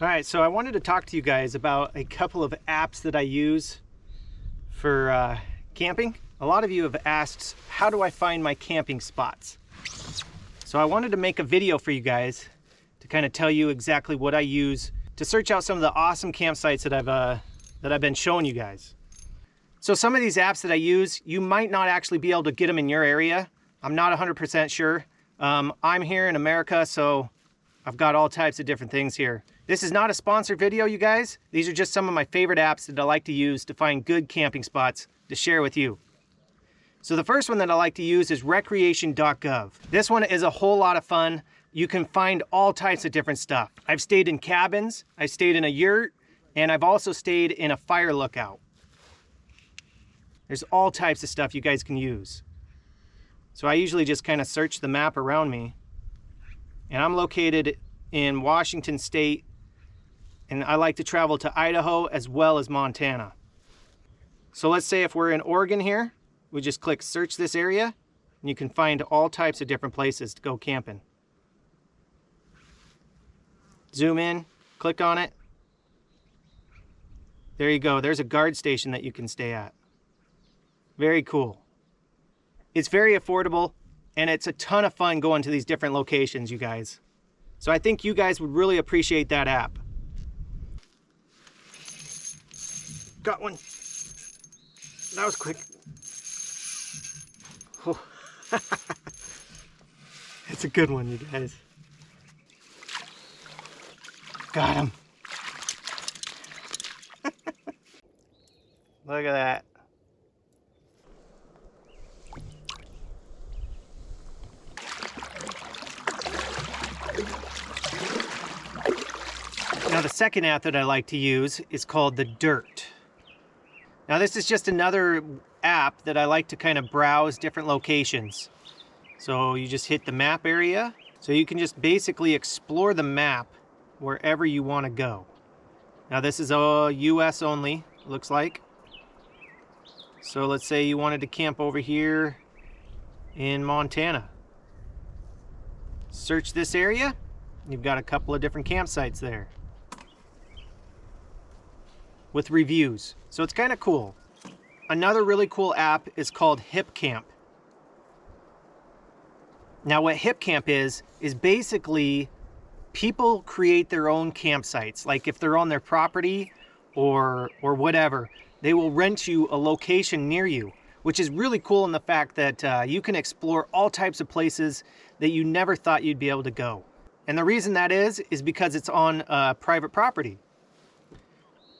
All right, so I wanted to talk to you guys about a couple of apps that I use for camping. A lot of you have asked, how do I find my camping spots? So I wanted to make a video for you guys to kind of tell you exactly what I use to search out some of the awesome campsites that I've been showing you guys. So some of these apps that I use, you might not actually be able to get them in your area. I'm not 100% sure. I'm here in America, so I've got all types of different things here. This is not a sponsored video, you guys. These are just some of my favorite apps that I like to use to find good camping spots to share with you. So the first one that I like to use is Recreation.gov. This one is a whole lot of fun. You can find all types of different stuff. I've stayed in cabins, I've stayed in a yurt, and I've also stayed in a fire lookout. There's all types of stuff you guys can use. So I usually just kind of search the map around me. And I'm located in Washington State, and I like to travel to Idaho as well as Montana. So let's say if we're in Oregon here, we just click search this area, and you can find all types of different places to go camping. Zoom in, click on it. There you go, there's a guard station that you can stay at. Very cool. It's very affordable, and it's a ton of fun going to these different locations, you guys. So I think you guys would really appreciate that app. Got one. That was quick. Oh. It's a good one, you guys. Got him. Look at that. Now the second app that I like to use is called the Dyrt. Now this is just another app that I like to kind of browse different locations. So you just hit the map area. So you can just basically explore the map wherever you want to go. Now this is US only, looks like. So let's say you wanted to camp over here in Montana. Search this area. You've got a couple of different campsites there with reviews. So it's kind of cool. Another really cool app is called Hipcamp. Now what Hipcamp is basically people create their own campsites. Like if they're on their property or whatever, they will rent you a location near you, which is really cool in the fact that you can explore all types of places that you never thought you'd be able to go. And the reason that is because it's on private property.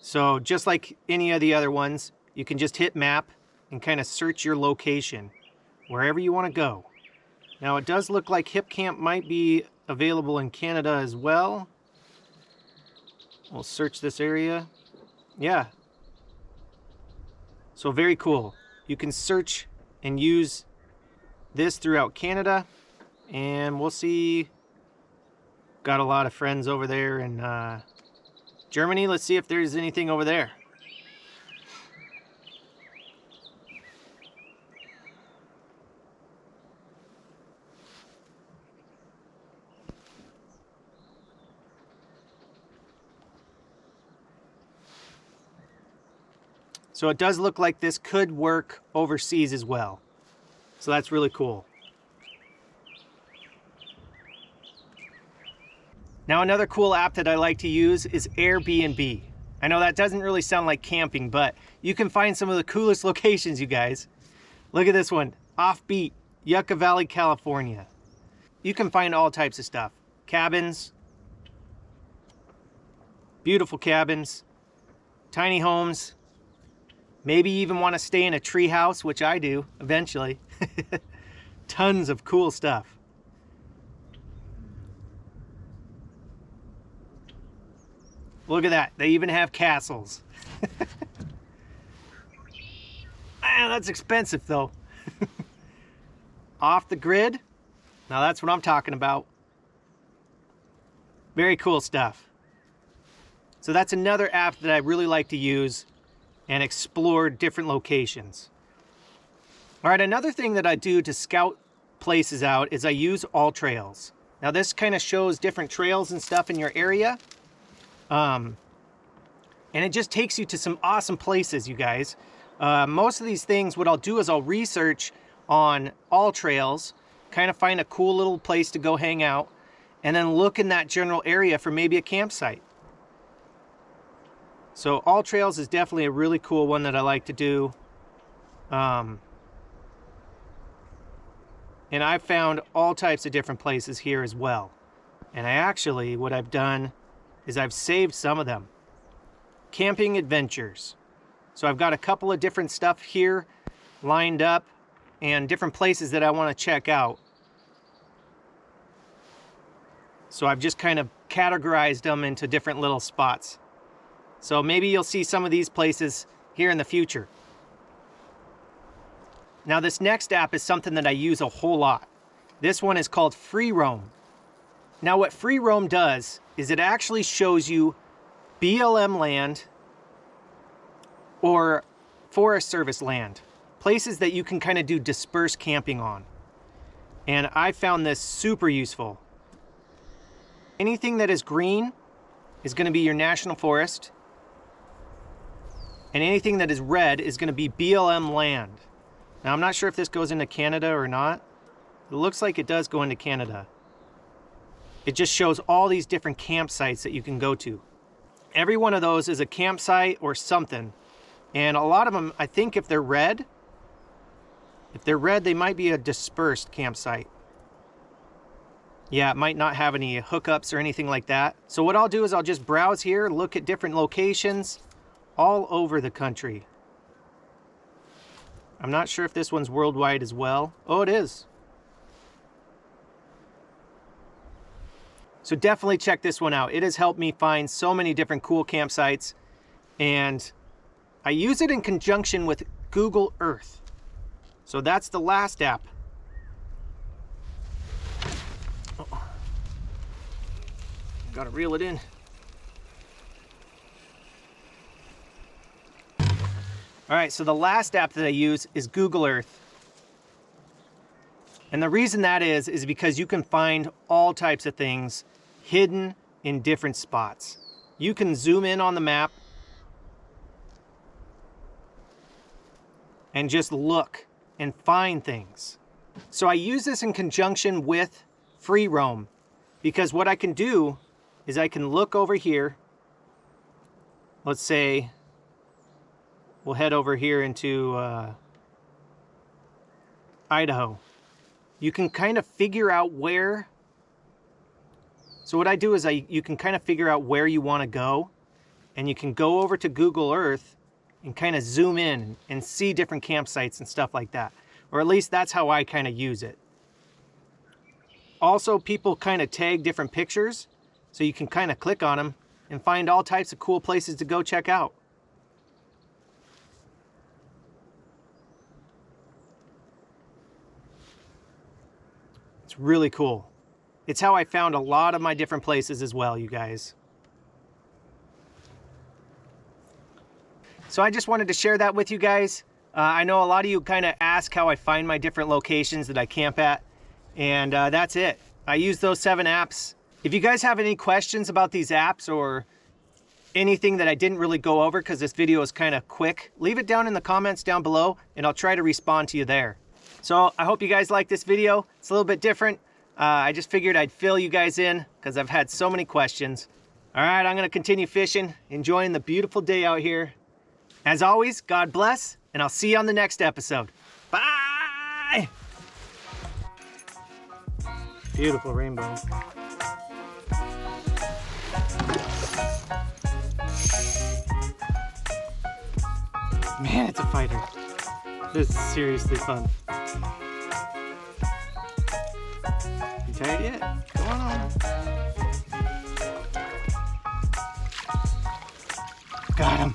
So just like any of the other ones, you can just hit map and kind of search your location wherever you want to go. Now it does look like Hipcamp might be available in Canada as well. We'll search this area. Yeah. So very cool. You can search and use this throughout Canada, and we'll see. Got a lot of friends over there in Germany. Let's see if there's anything over there. So it does look like this could work overseas as well. So that's really cool. Now another cool app that I like to use is Airbnb. I know that doesn't really sound like camping, but you can find some of the coolest locations, you guys. Look at this one, Offbeat, Yucca Valley, California. You can find all types of stuff. Cabins, beautiful cabins, tiny homes, maybe you even want to stay in a tree house, which I do eventually. Tons of cool stuff. Look at that, they even have castles. Man, that's expensive though. Off the grid, now that's what I'm talking about. Very cool stuff. So that's another app that I really like to use and explore different locations. All right, another thing that I do to scout places out is I use AllTrails. Now this kind of shows different trails and stuff in your area. And it just takes you to some awesome places, you guys. Most of these things, what I'll do is I'll research on AllTrails, kind of find a cool little place to go hang out, and then look in that general area for maybe a campsite. So AllTrails is definitely a really cool one that I like to do. And I've found all types of different places here as well. And I actually, what I've done is I've saved some of them. Camping adventures. So I've got a couple of different stuff here lined up and different places that I want to check out. So I've just kind of categorized them into different little spots. So maybe you'll see some of these places here in the future. Now this next app is something that I use a whole lot. This one is called FreeRoam. Now what FreeRoam does is it actually shows you BLM land or Forest Service land. Places that you can kind of do dispersed camping on. And I found this super useful. Anything that is green is going to be your national forest. And anything that is red is going to be BLM land. Now I'm not sure if this goes into Canada or not. It looks like it does go into Canada. It just shows all these different campsites that you can go to. Every one of those is a campsite or something. And a lot of them, I think if they're red, they might be a dispersed campsite. Yeah, it might not have any hookups or anything like that. So what I'll do is I'll just browse here, look at different locations all over the country. I'm not sure if this one's worldwide as well. Oh, it is. So definitely check this one out. It has helped me find so many different cool campsites, and I use it in conjunction with Google Earth. So that's the last app. Oh. Gotta reel it in. All right, so the last app that I use is Google Earth. And the reason that is because you can find all types of things hidden in different spots. You can zoom in on the map and just look and find things. So I use this in conjunction with FreeRoam, because what I can do is I can look over here. Let's say we'll head over here into Idaho. You can kind of figure out where. So what I do is you can kind of figure out where you want to go, and you can go over to Google Earth and kind of zoom in and see different campsites and stuff like that. Or at least that's how I kind of use it. Also, people kind of tag different pictures, so you can kind of click on them and find all types of cool places to go check out. It's really cool. It's how I found a lot of my different places as well, you guys. So I just wanted to share that with you guys. I know a lot of you kind of ask how I find my different locations that I camp at, and that's it. I use those 7 apps. If you guys have any questions about these apps or anything that I didn't really go over because this video is kind of quick, leave it down in the comments down below and I'll try to respond to you there. So I hope you guys like this video. It's a little bit different. I just figured I'd fill you guys in because I've had so many questions. All right, I'm gonna continue fishing, enjoying the beautiful day out here. As always, God bless, and I'll see you on the next episode. Bye! Beautiful rainbow. Man, it's a fighter. This is seriously fun. You tied yet? Come on. Got him.